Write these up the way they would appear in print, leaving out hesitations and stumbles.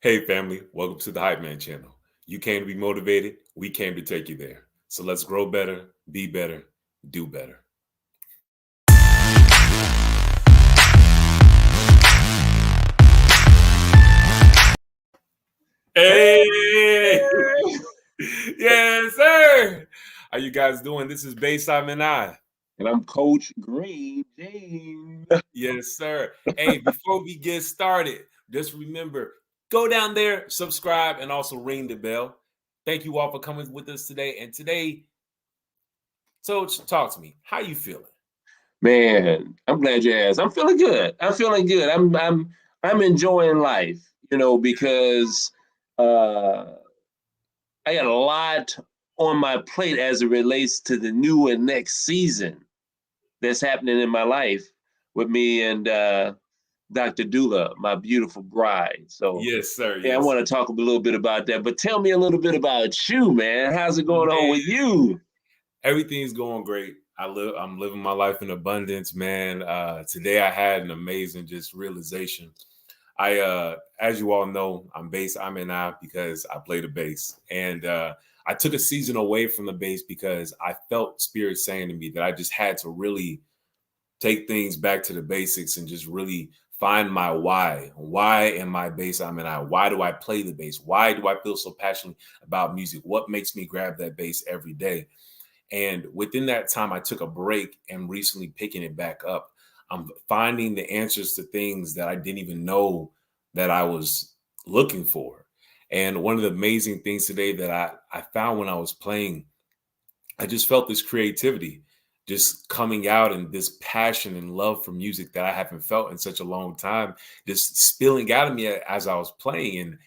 Hey, family, welcome to the Hype Man channel. You came to be motivated, we came to take you there. So let's grow better, be better, do better. Hey, Hey, yes, sir. How you guys doing? This is Bass iMANi. and I'm Coach Green James. Yes, sir. Hey, before we get started, just remember, go down there, subscribe, and also ring the bell. Thank you all for coming with us today. And today, Coach, talk to me. How you feeling? Man, I'm glad you asked. I'm feeling good. I'm feeling good. I'm enjoying life, because uh I got a lot on my plate as it relates to the new and next season that's happening in my life with me and Dr. Dula, my beautiful bride. So Yes, sir. yeah, I Yes, want to talk a little bit about that. But tell me a little bit about you, man. How's it going on man. with you? Everything's going great. I'm living my life in abundance, man. Today I had an amazing just realization. As you all know, I'm in I because I play the bass. And I took a season away from the bass because I felt spirit saying to me that I just had to really take things back to the basics and just really find my why. Why am I bass? I. Why do I play the bass? Why do I feel so passionately about music? What makes me grab that bass every day? And within that time, I took a break and recently picking it back up. I'm finding the answers to things that I didn't even know that I was looking for. And one of the amazing things today that I found when I was playing, I just felt this creativity just coming out and this passion and love for music that I haven't felt in such a long time, just spilling out of me as I was playing. And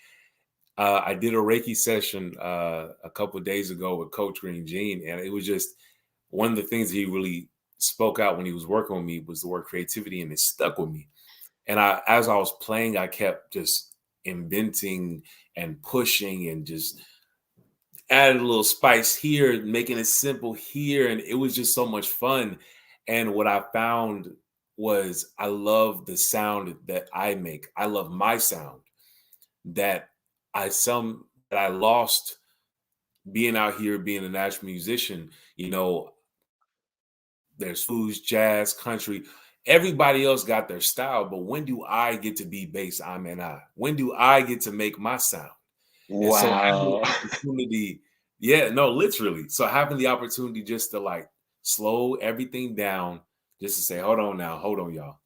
I did a Reiki session a couple of days ago with Coach Green Jean, and it was just one of the things he really spoke out when he was working with me was the word creativity, and it stuck with me. And as I was playing, I kept just inventing and pushing and just added a little spice here, making it simple here, and it was just so much fun. And what I found was I love the sound that I make. I love my sound that I lost being out here being a national musician. You know, there's blues, jazz, country. Everybody else got their style, but when do I get to be bass? I. When do I get to make my sound? And so having the Wow. opportunity, yeah, no, literally. So having the opportunity just to like slow everything down, just to say, hold on now, hold on, y'all.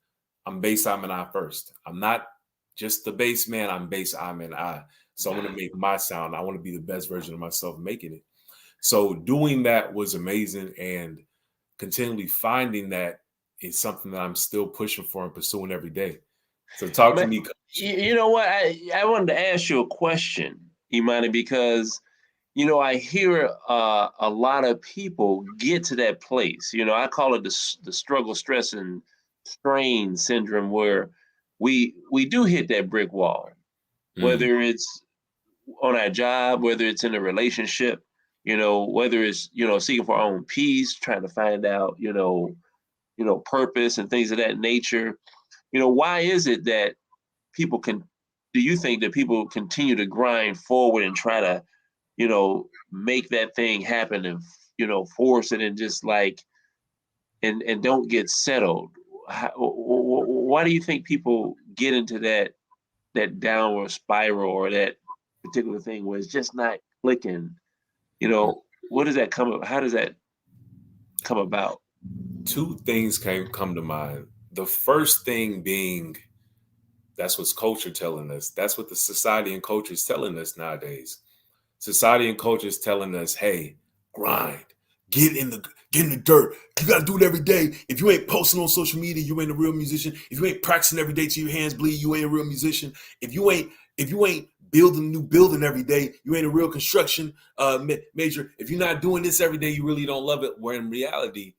I'm bass I first. I'm not just the bass man, I'm bass I. So I want to make my sound. I want to be the best version of myself making it. So doing that was amazing, and continually finding that is something that I'm still pushing for and pursuing every day. So talk to Man, me, coach. you know what? I wanted to ask you a question, Imani, because I hear a lot of people get to that place. I call it the struggle, stress, and strain syndrome, where we do hit that brick wall, Mm, whether it's on our job, whether it's in a relationship, whether it's seeking for our own peace, trying to find out purpose and things of that nature. Why is it that people can do you think that people continue to grind forward and try to make that thing happen and force it and just like and don't get settled? Why do you think people get into that downward spiral or that particular thing where it's just not clicking? mm. What does that come how does that come about? Two things come to mind. The first thing being that's what's culture telling us. That's what the society and culture is telling us nowadays. Society and culture is telling us, hey, grind, get in the get in the dirt. You gotta do it every day. If you ain't posting on social media, you ain't a real musician. If you ain't practicing every day till your hands bleed, you ain't a real musician. If you ain't building a new building every day, you ain't a real construction major. If you're not doing this every day, you really don't love it. Where in reality,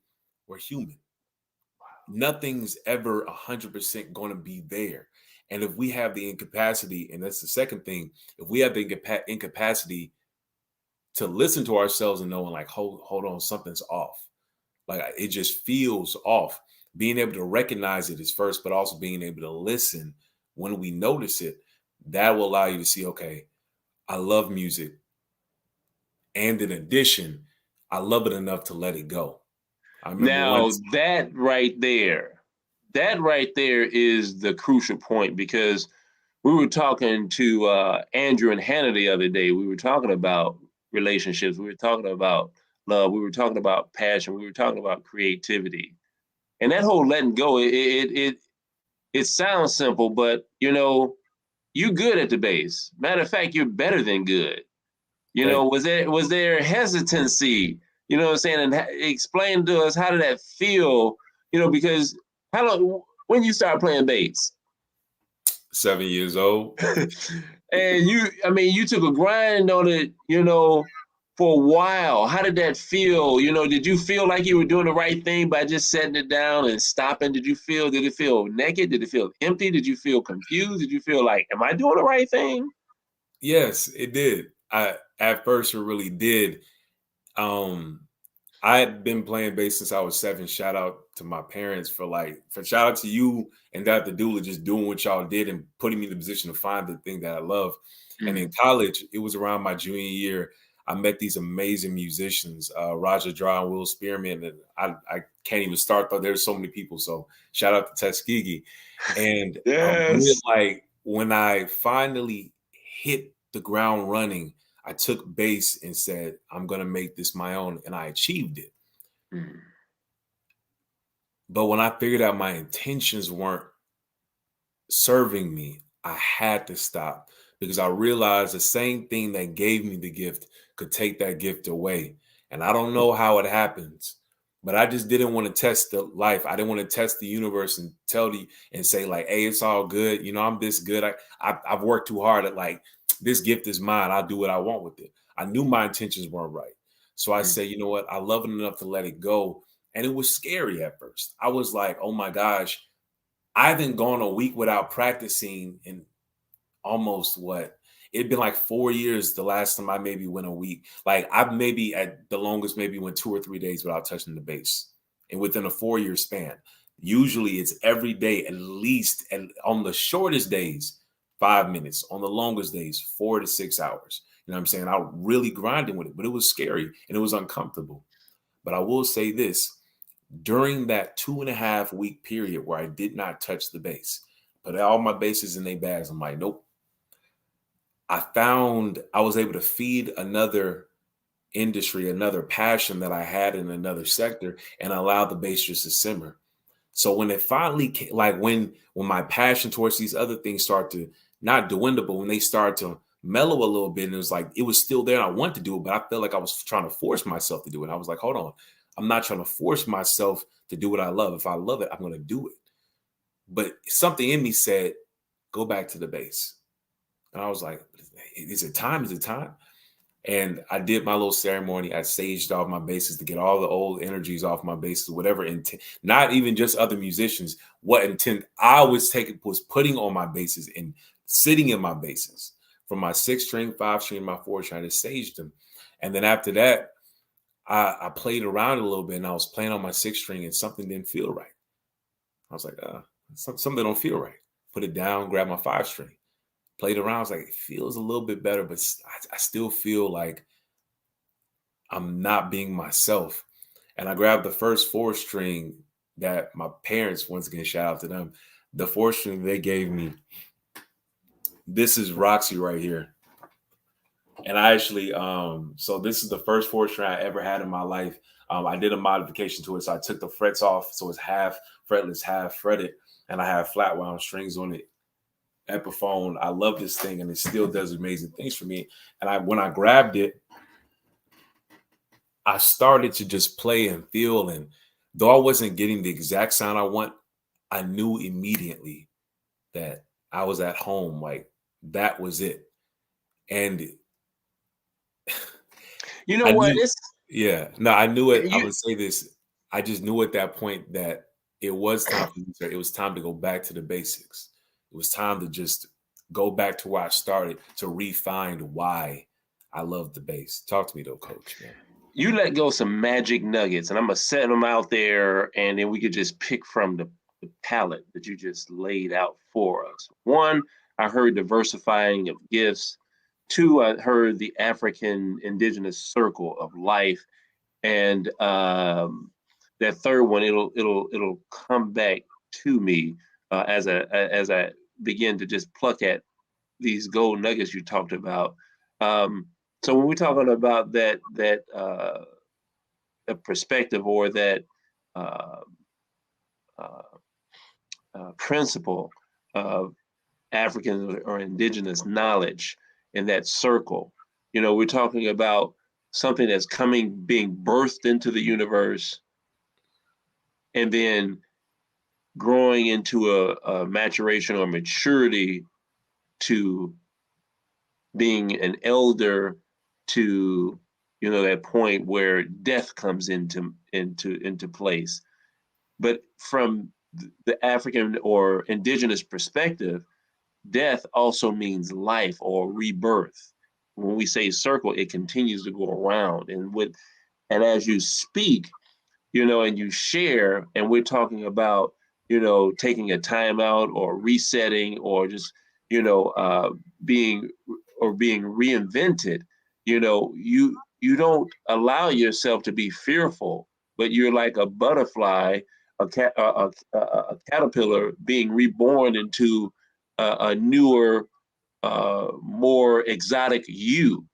we're human. Nothing's ever 100% going to be there. And if we have the incapacity, and that's the second thing, if we have the incapacity to listen to ourselves and knowing like, hold on, something's off. Like it just feels off. Being able to recognize it is first, but also being able to listen when we notice it. that will allow you to see, okay, I love music. And in addition, I love it enough to let it go. I remember Now once, that right there is the crucial point because we were talking to Andrew and Hannah the other day. We were talking about relationships. We were talking about love. We were talking about passion. We were talking about creativity. And that whole letting go, it sounds simple, but you good at the base. Matter of fact, you're better than good. thank you. Was there hesitancy? You know what I'm saying? And explain to us, how did that feel? Because how long when you start playing bass? 7 years old. And you took a grind on it, for a while. How did that feel? Did you feel like you were doing the right thing by just setting it down and stopping? Did it feel naked? Did it feel empty? Did you feel confused? Did you feel like, am I doing the right thing? Yes, it did. I at first it really did. Um, I had been playing bass since I was 7. Shout out to my parents for shout out to you and Dr. Dooley just doing what y'all did and putting me in the position to find the thing that I love. And in Mm, college, it was around my junior year. I met these amazing musicians, Roger Draw and Will Spearman. And I can't even start, though. There's so many people. So shout out to Tuskegee. And yes. when I finally hit the ground running, I took bass and said, I'm going to make this my own. And I achieved it. Mm, But when I figured out my intentions weren't serving me, I had to stop because I realized the same thing that gave me the gift could take that gift away. And I don't know how it happens, but I just didn't want to test the life. I didn't want to test the universe and tell the and say like, "Hey, it's all good. I'm this good. I've worked too hard at like this gift is mine. I'll do what I want with it." I knew my intentions weren't right, so I mm, said, "You know what? I love it enough to let it go." And it was scary at first. I was like, "Oh my gosh." I haven't gone a week without practicing in almost what it'd been like 4 years the last time I maybe went a week. Like I've maybe at the longest maybe went 2 or 3 days without touching the bass. And within a 4 year span. Usually it's every day at least and on the shortest days, 5 minutes. On the longest days, 4 to 6 hours. You know what I'm saying? I was really grinding with it, but it was scary and it was uncomfortable. But I will say this during that 2.5 week period where I did not touch the base, put all my bases in their bags. I'm like, nope. I found I was able to feed another industry, another passion that I had in another sector, and allow the base just to simmer. So when it finally came, like when my passion towards these other things start to not dwindle, but when they start to mellow a little bit, and it was like it was still there, and I want to do it, but I felt like I was trying to force myself to do it. And I was like, hold on, I'm not trying to force myself to do what I love. If I love it, I'm going to do it. But something in me said, go back to the base, and I was like, is it time? Is it time? And I did my little ceremony. I saged off my bases to get all the old energies off my bases, whatever intent, not even just other musicians, what intent I was taking was putting on my bases and sitting in my bases from my 6 string, 5 string, my 4 string. I just saged them. And then after that, I played around a little bit and I was playing on my 6 string and something didn't feel right. I was like, something don't feel right. Put it down, grab my 5 string, played around. I was like, it feels a little bit better, but I still feel like I'm not being myself. And I grabbed the first 4 string that my parents, once again, shout out to them. The 4 string they gave me, this is Roxy right here. And I actually, so this is the first 4 string I ever had in my life. I did a modification to it. So I took the frets off. So it's half fretless, half fretted. And I have flat wound strings on it. Epiphone. I love this thing and it still does amazing things for me. And when I grabbed it, I started to just play and feel. And though I wasn't getting the exact sound I want, I knew immediately that I was at home. Like that was it. And You know I what? knew, It's yeah, no, I knew it. I you. would say this. I just knew at that point that it was time for me to, it was time to go back to the basics. It was time to just go back to where I started to refine why I love the bass. Talk to me though, coach, man. You let go some magic nuggets, and I'm gonna set them out there, and then we could just pick from the palette that you just laid out for us. One, I heard diversifying of gifts. Two, I heard the African indigenous circle of life, and that third one, it'll come back to me as I begin to just pluck at these gold nuggets you talked about. Um, so when we're talking about that perspective or that uh, uh, principle of African or indigenous knowledge in that circle, we're talking about something that's being birthed into the universe, and then growing into a maturation or maturity to being an elder to that point where death comes into place. But from the African or indigenous perspective, death also means life or rebirth. When we say circle, it continues to go around, and as you speak, and you share, and we're talking about, taking a timeout or resetting or just, being being reinvented. You don't allow yourself to be fearful, but you're like a butterfly, a caterpillar being reborn into a newer, more exotic you,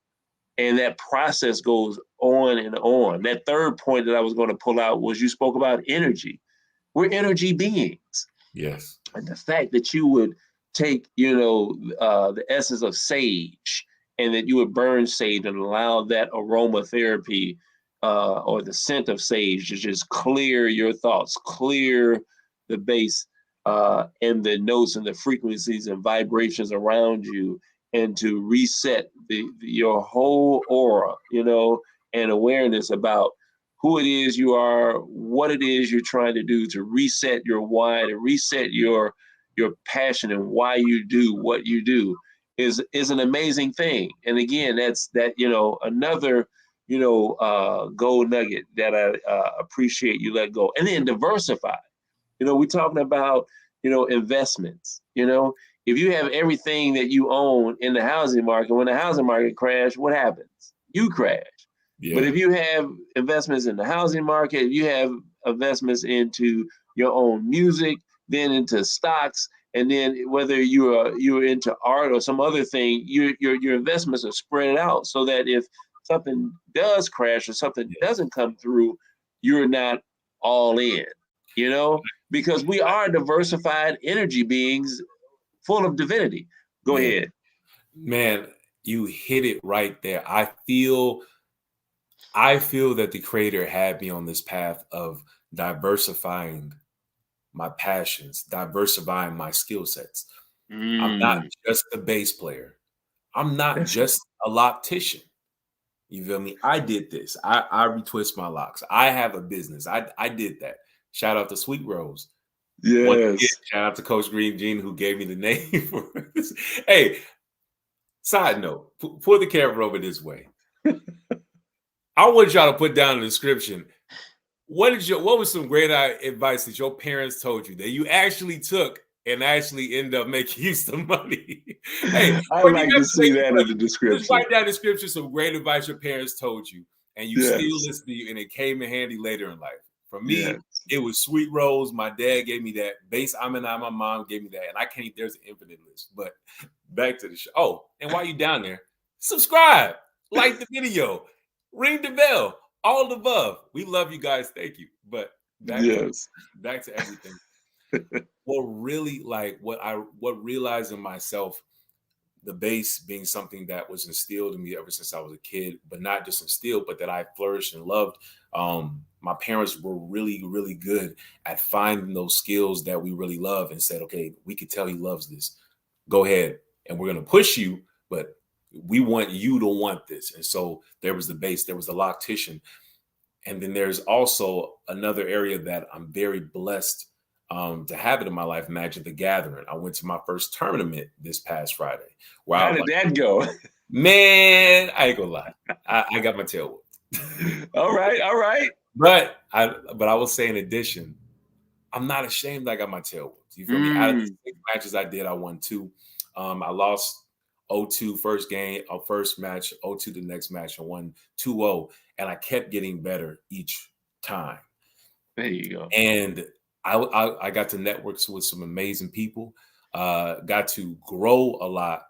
and that process goes on and on. That third point that I was going to pull out was you spoke about energy. We're energy beings. Yes. And the fact that you would take, the essence of sage, and that you would burn sage and allow that aromatherapy or the scent of sage to just clear your thoughts, clear the bass and the notes and the frequencies and vibrations around you, and to reset your whole aura, and awareness about who it is you are, what it is you're trying to do, to reset your why, to reset your passion and why you do what you do is an amazing thing. And again, that's another gold nugget that I appreciate you let go. And then diversify. We're talking about investments. If you have everything that you own in the housing market, when the housing market crash, what happens? You crash. But Yeah. if you have investments in the housing market, if you have investments into your own music, then into stocks, and then whether you're into art or some other thing, your investments are spread out so that if something does crash or something Yes. doesn't come through, you're not all in, because we are diversified energy beings full of divinity. Go Man, ahead. man, you hit it right there. I feel that the creator had me on this path of diversifying my passions, diversifying my skill sets. I'm not Mm, just a bass player. I'm not that's right. just a loctician. You feel me? I did this. I retwist my locks. I have a business. I did that. Shout out to Sweet Rose. Once again, Yes. shout out to Coach Green Jean who gave me the name for this. Hey, side note, pull the camera over this way. I want y'all to put down in the description what was some great advice that your parents told you that you actually took and actually end up making you some money? Hey, I'd when you like got to to make see you that in the money, just description. write down in the description some great advice your parents told you, and you still Yes. listen to you, and it came in handy later in life. For me, Yes. it was Sweet Rose. My dad gave me that. Bass iMANi, my mom gave me that, and I can't. There's an infinite list. But back to the show. Oh, and while you down there, subscribe, like the video, ring the bell, all the above. We love you guys. Thank you. But Yes. back to everything. What really what realized in myself, the bass being something that was instilled in me ever since I was a kid, but not just instilled, but that I flourished and loved. My parents were really, really good at finding those skills that we really love and said, okay, we could tell he loves this. Go ahead. And we're going to push you, but we want you to want this. And so there was the bass, there was the loctician. And then there's also another area that I'm very blessed to have it in my life, Magic the Gathering. I went to my first tournament this past Friday. How Wow, did like, that go? man, I ain't gonna lie. I got my tail whooped. All right. All right. but I will say in addition, I'm not ashamed I got my tail whooped. You feel me? Out of the Mm, 6 matches I did, I won 2. I lost 0-2 first game, first match, 0-2 the next match, and won 2-0. And I kept getting better each time. There you go. And I got to network with some amazing people, got to grow a lot,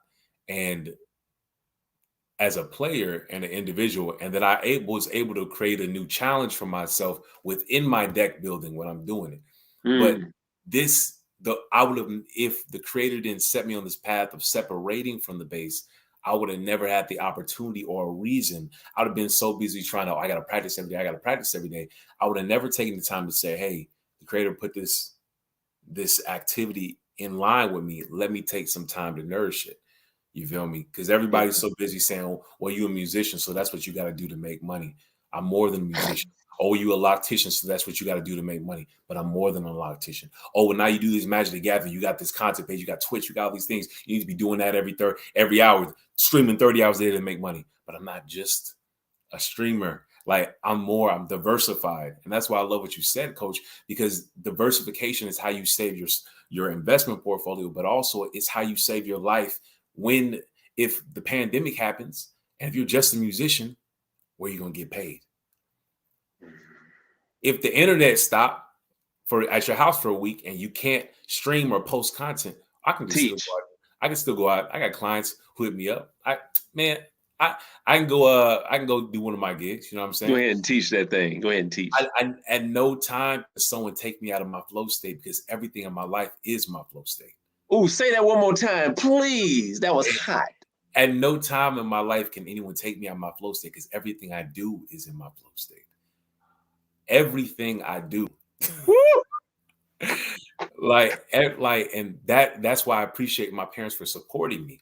and as a player and an individual, and that was able to create a new challenge for myself within my deck building when I'm doing it. But Mm. I would have, if the creator didn't set me on this path of separating from the base, I would have never had the opportunity or a reason. I would have been so busy trying to, I got to practice every day. I got to practice every day. I would have never taken the time to say, hey, the creator put this activity in line with me. Let me take some time to nourish it. You feel me? Because everybody's so busy saying, well, you're a musician, so that's what you got to do to make money. I'm more than a musician. Oh, you a loctician, so that's what you got to do to make money. But I'm more than a loctician. Oh, well, now you do this Magic the Gathering. You got this content page. You got Twitch. You got all these things. You need to be doing that every hour, streaming 30 hours a day to make money. But I'm not just a streamer. Like I'm diversified. And that's why I love what you said, Coach, because diversification is how you save your investment portfolio, but also it's how you save your life if the pandemic happens and if you're just a musician, where are you going to get paid? If the internet stopped at your house for a week and you can't stream or post content, I can still go out. I can still go out. I got clients who hit me up. I can go do one of my gigs. You know what I'm saying? Go ahead and teach that thing. Go ahead and teach. I at no time does someone take me out of my flow state, because everything in my life is my flow state. Oh, say that one more time, please. That was hot. At no time in my life can anyone take me out of my flow state, because everything I do is in my flow state. Everything I do. And that's why I appreciate my parents for supporting me.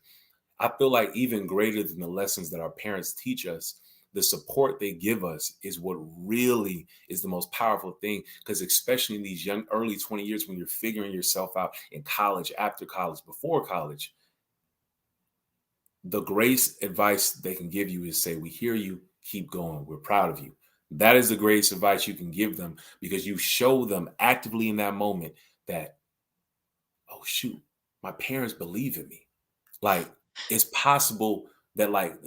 I feel like even greater than the lessons that our parents teach us, the support they give us is what really is the most powerful thing. Because especially in these young, early 20 years, when you're figuring yourself out in college, after college, before college, the greatest advice they can give you is say, we hear you, keep going. We're proud of you. That is the greatest advice you can give them, because you show them actively in that moment that, oh, shoot, my parents believe in me. Like, it's possible that, like,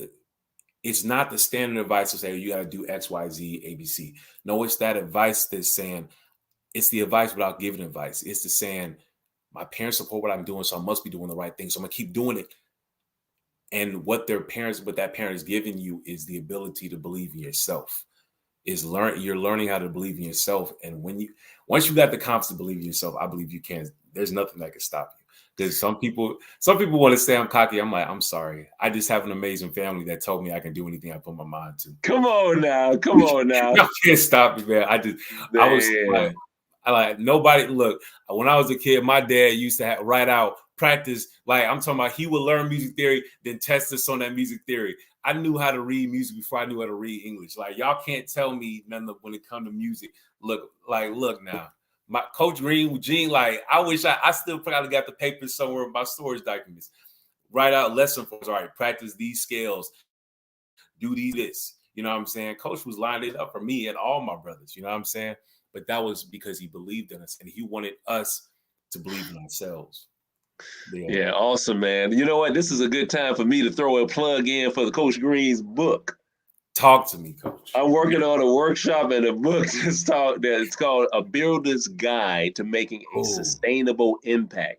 it's not the standard advice to say, oh, you got to do X, Y, Z, A, B, C. No, it's that advice that's saying, it's the advice without giving advice. It's the saying, my parents support what I'm doing, so I must be doing the right thing. So I'm going to keep doing it. And what that parent is giving you is the ability to believe in yourself. You're learning how to believe in yourself. And once you got the confidence to believe in yourself, I believe you can. There's nothing that can stop you. Because some people want to say I'm cocky. I'm like, I'm sorry. I just have an amazing family that told me I can do anything I put my mind to. Come on now. Y'all can't stop me, man. Nobody. Look, when I was a kid, my dad used to write out practice. Like, I'm talking about, he would learn music theory, then test us on that music theory. I knew how to read music before I knew how to read English. Like, y'all can't tell me nothing when it comes to music. Look now. My Coach Green, Gene, like, I wish I still probably got the papers somewhere in my storage documents. Write out lesson for us. All right, practice these scales. Do this. You know what I'm saying? Coach was lining it up for me and all my brothers. You know what I'm saying? But that was because he believed in us, and he wanted us to believe in ourselves. Yeah, awesome, man. You know what? This is a good time for me to throw a plug in for the Coach Green's book. Talk to me, Coach. I'm working on a workshop and a book that's called A Builder's Guide to Making a Sustainable Impact.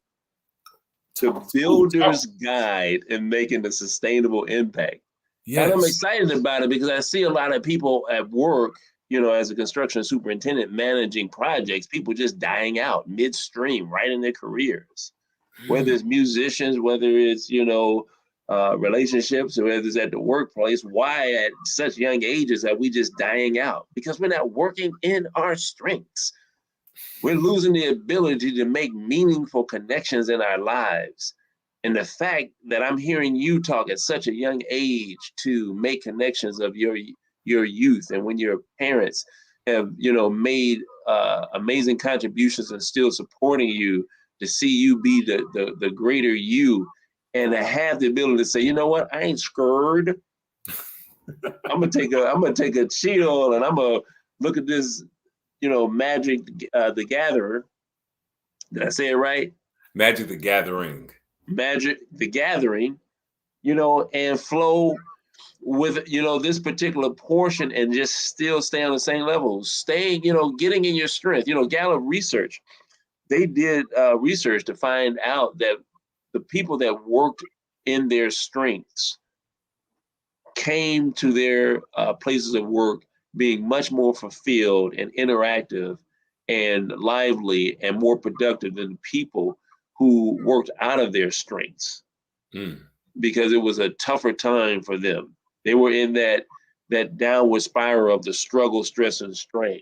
The Builder's Guide in Making a Sustainable Impact. Yes. And I'm excited about it because I see a lot of people at work, you know, as a construction superintendent managing projects, people just dying out midstream, right in their careers. Whether it's musicians, whether it's, you know, relationships, or whether it's at the workplace, why at such young ages are we just dying out? Because we're not working in our strengths. We're losing the ability to make meaningful connections in our lives. And the fact that I'm hearing you talk at such a young age to make connections of your youth, and when your parents have, you know, made amazing contributions and still supporting you, to see you be the greater you, and to have the ability to say, you know what, I ain't scared. I'm gonna take a chill, and I'm gonna look at this, you know, Magic the Gatherer. Did I say it right? Magic the Gathering. Magic the Gathering, and flow with this particular portion and just still stay on the same level, staying, getting in your strength. Gallup research, they did research to find out that the people that worked in their strengths came to their places of work being much more fulfilled and interactive and lively and more productive than people who worked out of their strengths, Mm. because it was a tougher time for them. They were in that downward spiral of the struggle, stress, and strain.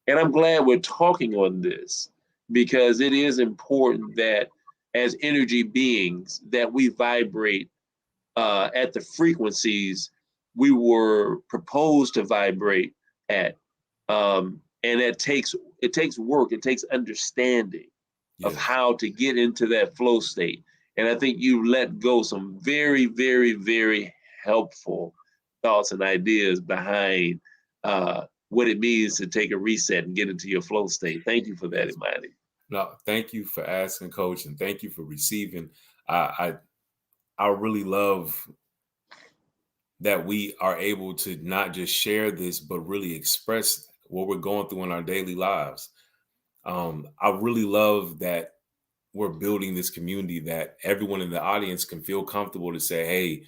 And I'm glad we're talking on this, because it is important that as energy beings that we vibrate at the frequencies we were proposed to vibrate at. And it takes work, it takes understanding of Yes. how to get into that flow state. And I think you let go some very, very, very helpful thoughts and ideas behind what it means to take a reset and get into your flow state. Thank you for that, Yes. Imani. No, thank you for asking, Coach, and thank you for receiving. I I really love that we are able to not just share this, but really express what we're going through in our daily lives. I really love that we're building this community that everyone in the audience can feel comfortable to say, "Hey,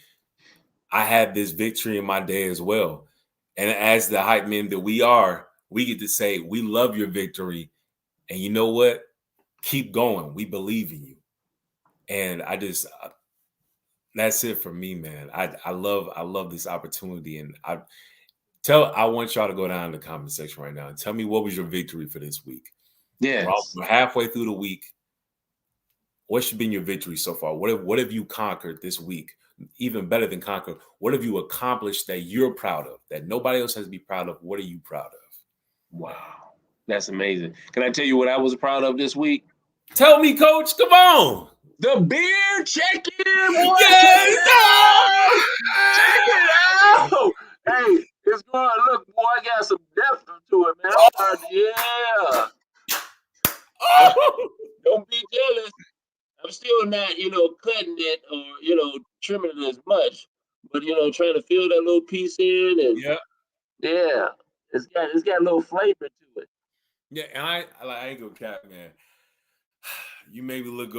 I had this victory in my day as well." And as the hype men that we are, we get to say, "We love your victory, and you know what? Keep going. We believe in you." And that's it for me, man. I love this opportunity, and I want y'all to go down in the comment section right now and tell me what was your victory for this week. Yes. We're halfway through the week. What's been your victory so far? What have you conquered this week? Even better than conquer, what have you accomplished that you're proud of, that nobody else has to be proud of? What are you proud of? Man. Wow. That's amazing. Can I tell you what I was proud of this week? Tell me, Coach. Come on. The beer, check it, boy, check Yes. it out, check it out. Hey, it's going. Look, boy, I got some depth to it, man. I'm starting. Yeah, Oh. don't be jealous. I'm still not, cutting it or trimming it as much, but trying to fill that little piece in, and Yeah. yeah, it's got a little flavor to it. Yeah. And I ain't gonna cap, man. You made me look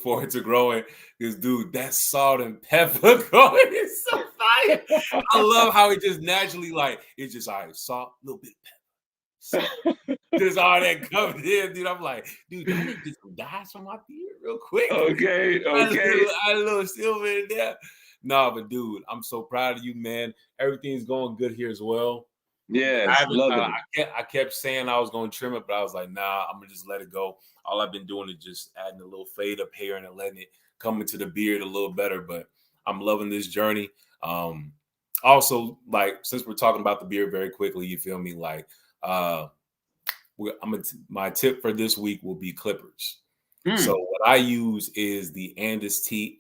forward to growing this dude. That salt and pepper growing is so fire. I love how it just naturally like it's just all right, salt, a little bit of pepper, salt. Just all that covered in, dude. I'm like, dude, do I need to get some dyes from my beard real quick? Okay, I had a okay, little, I had a little silver in there. No, but dude, I'm so proud of you, man. Everything's going good here as well. I yes, haven't. loving it. I kept saying I was going to trim it, but I was like, nah, I'm gonna just let it go. All I've been doing is just adding a little fade up here and then letting it come into the beard a little better. But I'm loving this journey. Um, Also, like since we're talking about the beard very quickly, you feel me? Like, uh, my tip for this week will be clippers. So Mm. what I use is the Andes T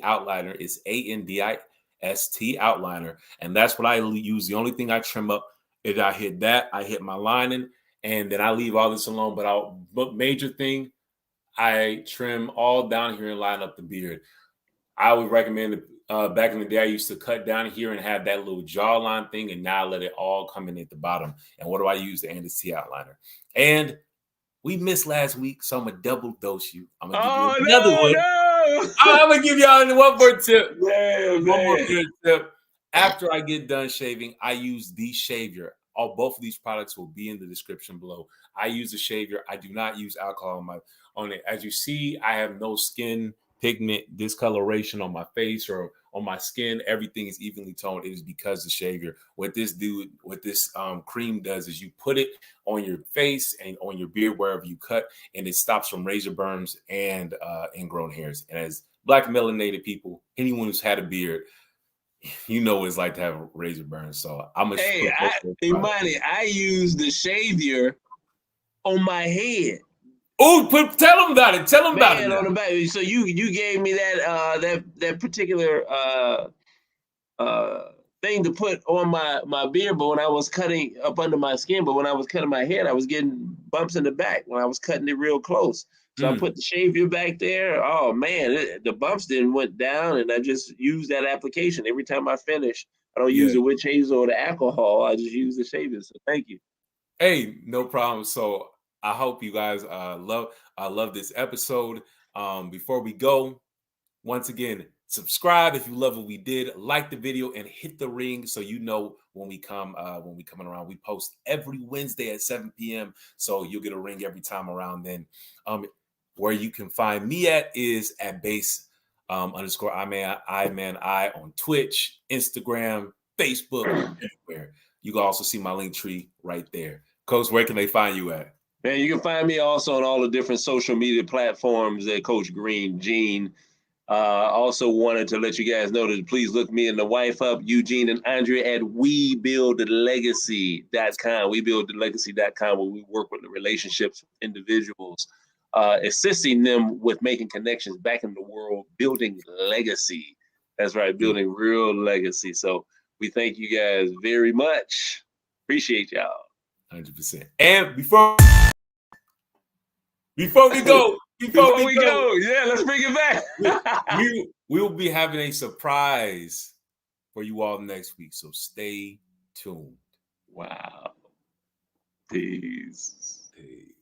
outliner. It's ANDIS T outliner, and that's what I use. The only thing I trim up is I hit that, I hit my lining, and then I leave all this alone. But major thing, I trim all down here and line up the beard. I would recommend it. Back in the day, I used to cut down here and have that little jawline thing, and now I let it all come in at the bottom. And what do I use? The Andes T outliner. And we missed last week, so I'm gonna double dose you. I'm gonna give you Oh another one. no, I'm gonna give y'all one more tip. no, man, One more man. good tip. After I get done shaving, I use the shaver. All both of these products will be in the description below. I use the shaver. I do not use alcohol on it. As you see, I have no skin pigment discoloration on my face or on my skin. Everything is evenly toned. It is because the shaver. What this cream does is you put it on your face and on your beard wherever you cut, and it stops from razor burns and ingrown hairs. And as Black melanated people, anyone who's had a beard, you know what it's like to have a razor burn. So I'm gonna Hey, put both those products. Imani, I use the shavier on my head, Oh, tell them about it. Tell them about it man, now. on the back. So you gave me that particular thing to put on my beard, but when I was cutting up under my skin, but when I was cutting my head, I was getting bumps in the back when I was cutting it real close. So I put the Savior back there. Oh man, the bumps then went down, and I just used that application every time I finish. I don't use Yeah. the witch hazel or the alcohol. I just use the Savior. So thank you. Hey, no problem. So I hope you guys love this episode. Before we go, once again, subscribe if you love what we did. Like the video and hit the ring so you know when we coming around. We post every Wednesday at 7 p.m. So you'll get a ring every time around then. Where you can find me at is at base underscore iMANi on Twitch, Instagram, Facebook, everywhere. You can also see my link tree right there. Coach, where can they find you at? Man, you can find me also on all the different social media platforms at Coach Green Gene. Also wanted to let you guys know that please look me and the wife up, Eugene and Andrea, at WeBuildTheLegacy.com. WeBuildTheLegacy.com, where we work with the relationships with individuals, assisting them with making connections back in the world, building legacy. That's right, building real legacy. So we thank you guys very much. Appreciate y'all. 100%. And before we go, Before we go, yeah, let's bring it back. we will be having a surprise for you all next week. So stay tuned. Wow. Peace. Peace.